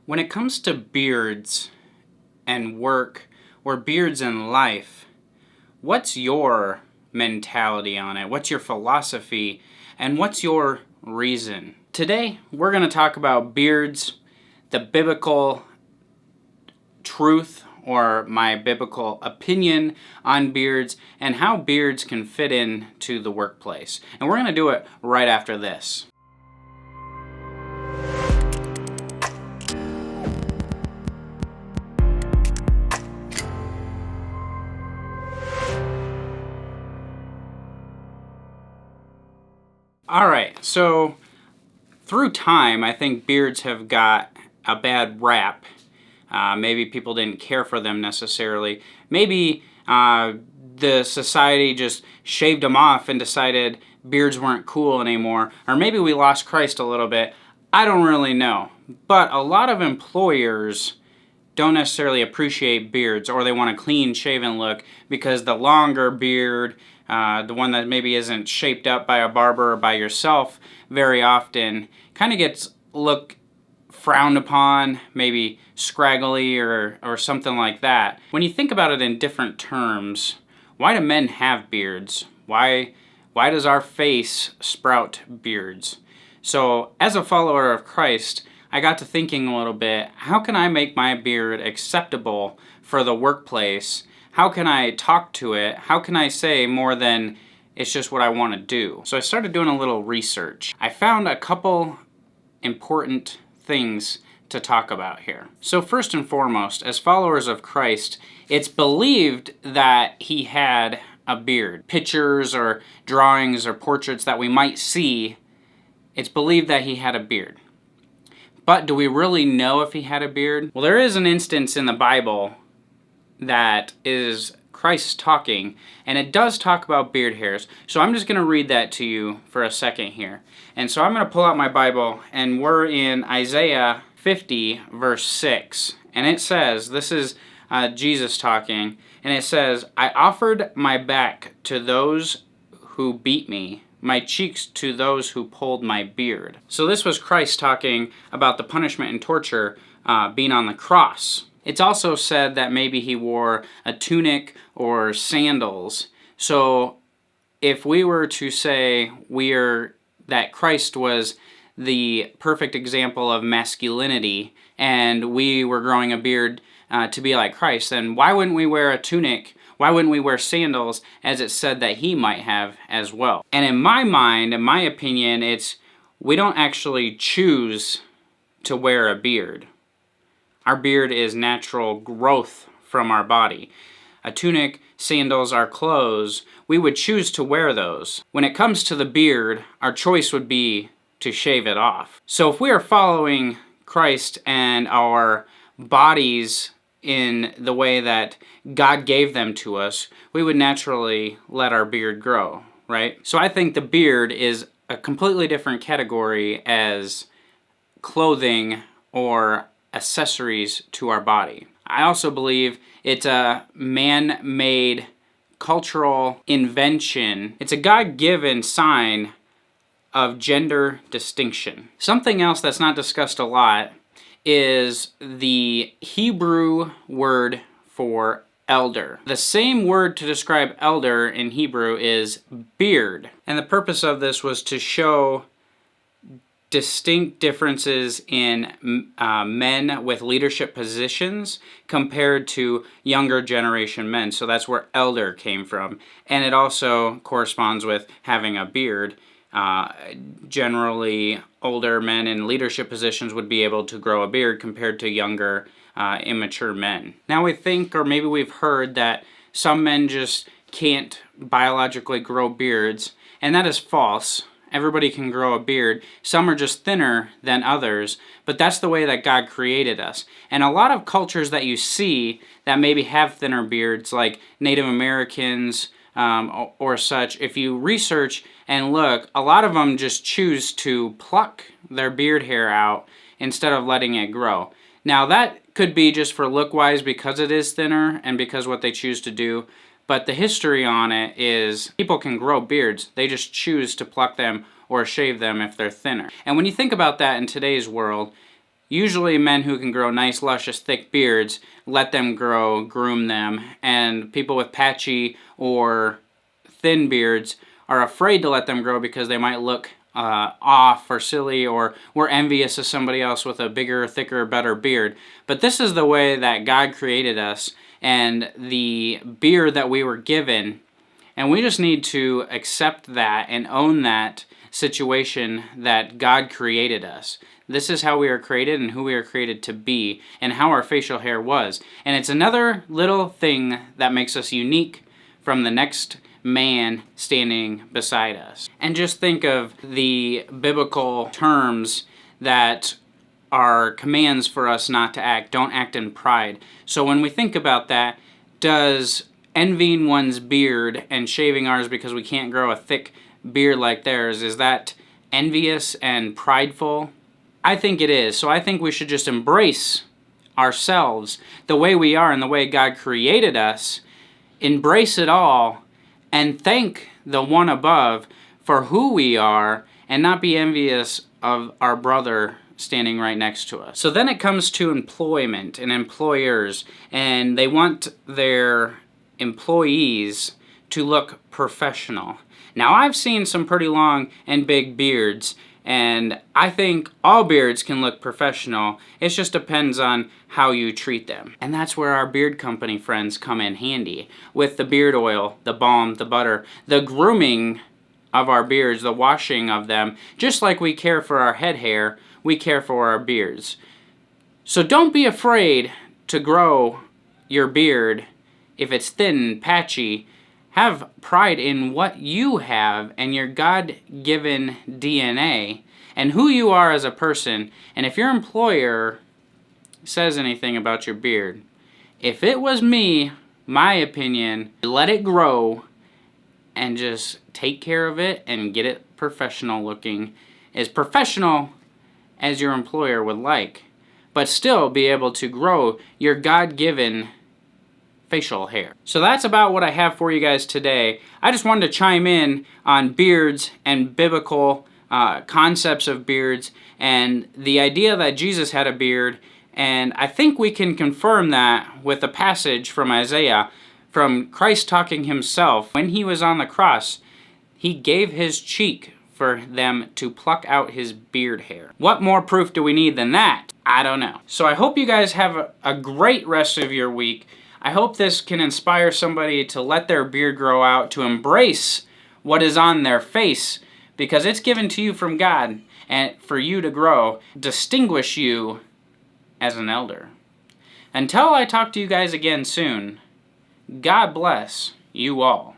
When it comes to beards and work or beards in life, what's your mentality on it? What's your philosophy? And what's your reason? Today, we're going to talk about beards, the biblical truth or my biblical opinion on beards, and how beards can fit into the workplace. And we're going to do it right after this. Alright, so through time, I think beards have got a bad rap. Maybe people didn't care for them necessarily. Maybe the society just shaved them off and decided beards weren't cool anymore. Or maybe we lost Christ a little bit. I don't really know. But a lot of employers don't necessarily appreciate beards, or they want a clean shaven look, because the longer beard, the one that maybe isn't shaped up by a barber or by yourself very often, kind of gets look frowned upon, maybe scraggly or something like that. When you think about it in different terms, why do men have beards? Why does our face sprout beards? So as a follower of Christ, I got to thinking a little bit, how can I make my beard acceptable for the workplace? How can I talk to it? How can I say more than it's just what I want to do? So I started doing a little research. I found a couple important things to talk about here. So first and foremost, as followers of Christ, it's believed that he had a beard. Pictures or drawings or portraits that we might see, it's believed that he had a beard. But do we really know if he had a beard? Well, there is an instance in the Bible that is Christ talking, and it does talk about beard hairs. So I'm just going to read that to you for a second here. And so I'm going to pull out my Bible, and we're in Isaiah 50, verse 6. And it says, this is Jesus talking, and it says, "I offered my back to those who beat me, my cheeks to those who pulled my beard." So this was Christ talking about the punishment and torture being on the cross. It's also said that maybe he wore a tunic or sandals. So if we were to say that Christ was the perfect example of masculinity and we were growing a beard to be like Christ, then why wouldn't we wear a tunic? Why wouldn't we wear sandals, as it said that he might have as well? And in my mind, in my opinion, we don't actually choose to wear a beard. Our beard is natural growth from our body. A tunic, sandals, our clothes, we would choose to wear those. When it comes to the beard, our choice would be to shave it off. So if we are following Christ and our bodies in the way that God gave them to us, we would naturally let our beard grow, right? So I think the beard is a completely different category as clothing or accessories to our body. I also believe it's a man-made cultural invention. It's a God-given sign of gender distinction. Something else that's not discussed a lot is the Hebrew word for elder. The same word to describe elder in Hebrew is beard. And the purpose of this was to show distinct differences in men with leadership positions compared to younger generation men. So that's where elder came from. And it also corresponds with having a beard. Generally, older men in leadership positions would be able to grow a beard compared to younger, immature men. Now we think, or maybe we've heard, that some men just can't biologically grow beards, and that is false. Everybody can grow a beard. Some are just thinner than others, but that's the way that God created us. And a lot of cultures that you see that maybe have thinner beards, like Native Americans or such, if you research and look, a lot of them just choose to pluck their beard hair out instead of letting it grow. Now that could be just for look-wise because it is thinner and because what they choose to do, but the history on it is people can grow beards, they just choose to pluck them or shave them if they're thinner. And when you think about that in today's world, usually men who can grow nice, luscious, thick beards let them grow, groom them, and people with patchy or thin beards are afraid to let them grow because they might look off or silly, or we're envious of somebody else with a bigger, thicker, better beard. But this is the way that God created us and the beard that we were given, and we just need to accept that and own that situation that God created us. This is how we are created and who we are created to be and how our facial hair was. And it's another little thing that makes us unique from the next man standing beside us. And just think of the biblical terms that are commands for us not to act. Don't act in pride. So when we think about that, does envying one's beard and shaving ours because we can't grow a thick beard like theirs, is that envious and prideful? I think it is. So I think we should just embrace ourselves the way we are and the way God created us, embrace it all, and thank the one above for who we are, and not be envious of our brother standing right next to us. So then it comes to employment and employers, and they want their employees to look professional. Now, I've seen some pretty long and big beards, and I think all beards can look professional. It just depends on how you treat them. And that's where our beard company friends come in handy, with the beard oil, the balm, the butter, the grooming of our beards, the washing of them. Just like we care for our head hair, we care for our beards. So don't be afraid to grow your beard if it's thin and patchy. Have pride in what you have and your God-given DNA and who you are as a person. And if your employer says anything about your beard, if it was me, my opinion, let it grow and just take care of it and get it professional looking. As professional as your employer would like, but still be able to grow your God-given facial hair. So that's about what I have for you guys today. I just wanted to chime in on beards and biblical concepts of beards and the idea that Jesus had a beard, and I think we can confirm that with a passage from Isaiah, from Christ talking himself. When he was on the cross, he gave his cheek for them to pluck out his beard hair. What more proof do we need than that? I don't know. So I hope you guys have a great rest of your week. I hope this can inspire somebody to let their beard grow out, to embrace what is on their face, because it's given to you from God, and for you to grow, distinguish you as an elder. Until I talk to you guys again soon, God bless you all.